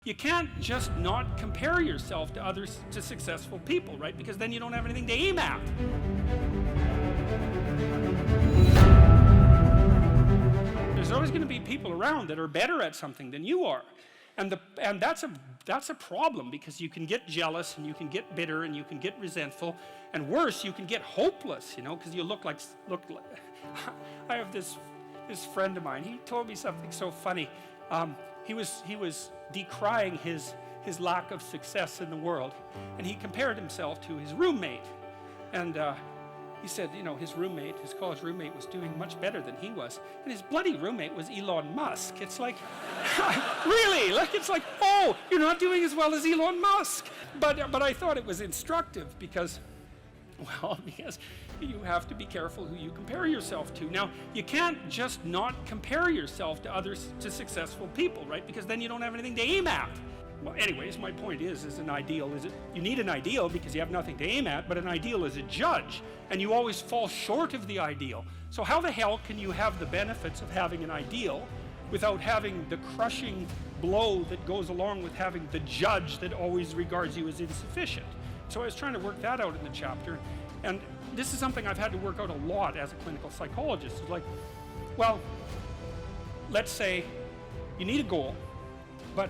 You can't just not compare yourself to successful people, right? Because then you don't have anything to aim at. There's always going to be people around that are better at something than you are. And that's a problem, because you can get jealous and you can get bitter and you can get resentful, and worse, you can get hopeless, because you look like I have this friend of mine. He told me something so funny. He was decrying his lack of success in the world, and he compared himself to his roommate. And he said, his college roommate was doing much better than he was, and his bloody roommate was Elon Musk. It's like, really? It's like, oh, you're not doing as well as Elon Musk. But I thought it was instructive because you have to be careful who you compare yourself to. Now, you can't just not compare yourself to successful people, right? Because then you don't have anything to aim at. Well, anyways, my point is an ideal, you need an ideal because you have nothing to aim at, but an ideal is a judge, and you always fall short of the ideal. So how the hell can you have the benefits of having an ideal without having the crushing blow that goes along with having the judge that always regards you as insufficient? So I was trying to work that out in the chapter, and this is something I've had to work out a lot as a clinical psychologist. It's like, well, let's say you need a goal, but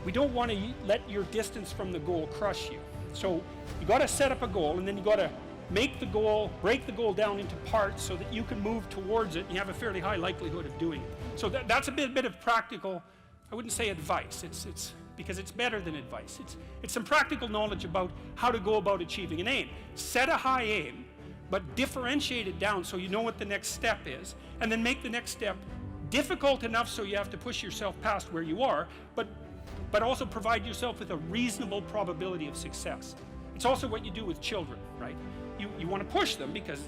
we don't want to let your distance from the goal crush you. So you got to set up a goal, and then you got to break the goal down into parts so that you can move towards it, and you have a fairly high likelihood of doing it. So that's a bit of practical, I wouldn't say advice, it's because it's better than advice. It's some practical knowledge about how to go about achieving an aim. Set a high aim, but differentiate it down so you know what the next step is, and then make the next step difficult enough so you have to push yourself past where you are, but also provide yourself with a reasonable probability of success. It's also what you do with children, right? You want to push them because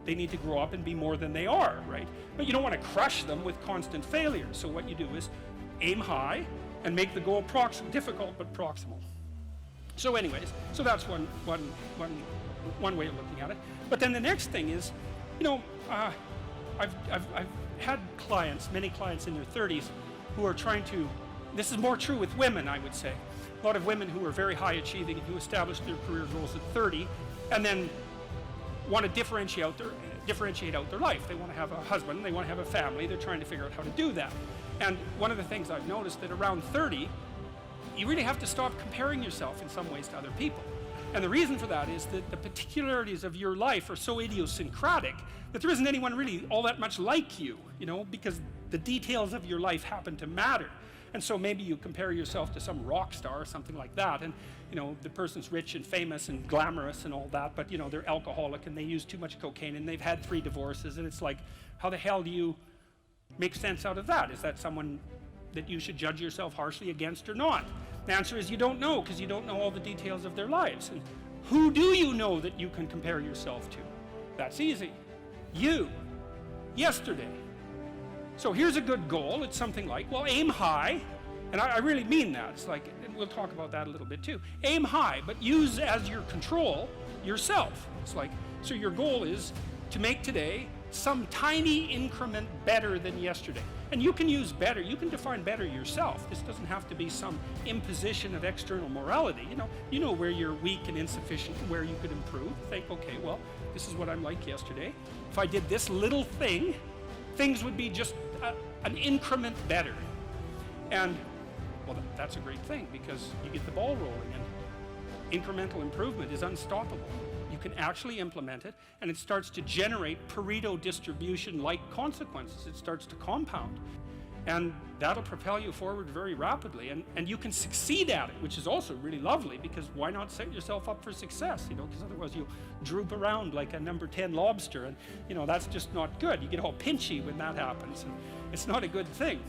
they need to grow up and be more than they are, right? But you don't want to crush them with constant failure. So what you do is aim high and make the goal difficult but proximal. So anyways, so that's one way of looking at it. But then the next thing is, I've had many clients in their 30s who are trying to, this is more true with women, I would say. A lot of women who are very high achieving and who established their career goals at 30 and then want to differentiate out their life. They want to have a husband, they want to have a family, they're trying to figure out how to do that. And one of the things I've noticed that around 30, you really have to stop comparing yourself in some ways to other people. And the reason for that is that the particularities of your life are so idiosyncratic that there isn't anyone really all that much like you, because the details of your life happen to matter. And so maybe you compare yourself to some rock star or something like that, and the person's rich and famous and glamorous and all that, but they're alcoholic and they use too much cocaine and they've had 3 divorces, and it's like, how the hell do you make sense out of that? Is that someone that you should judge yourself harshly against or not? The answer is you don't know, because you don't know all the details of their lives. And who do you know that you can compare yourself to? That's easy. You. Yesterday. So here's a good goal. It's something like, well, aim high. And I really mean that. It's like, and we'll talk about that a little bit too. Aim high, but use as your control yourself. It's like, so your goal is to make today some tiny increment better than yesterday. And you can use better, you can define better yourself. This doesn't have to be some imposition of external morality. You know where you're weak and insufficient, where you could improve. Think, okay, well, this is what I'm like yesterday. If I did this little thing, things would be just an increment better. And, well, that's a great thing, because you get the ball rolling, and incremental improvement is unstoppable. You can actually implement it, and it starts to generate Pareto distribution-like consequences. It starts to compound, and that'll propel you forward very rapidly, and you can succeed at it, which is also really lovely, because why not set yourself up for success, because otherwise you'll droop around like a number 10 lobster, and that's just not good. You get all pinchy when that happens, and it's not a good thing.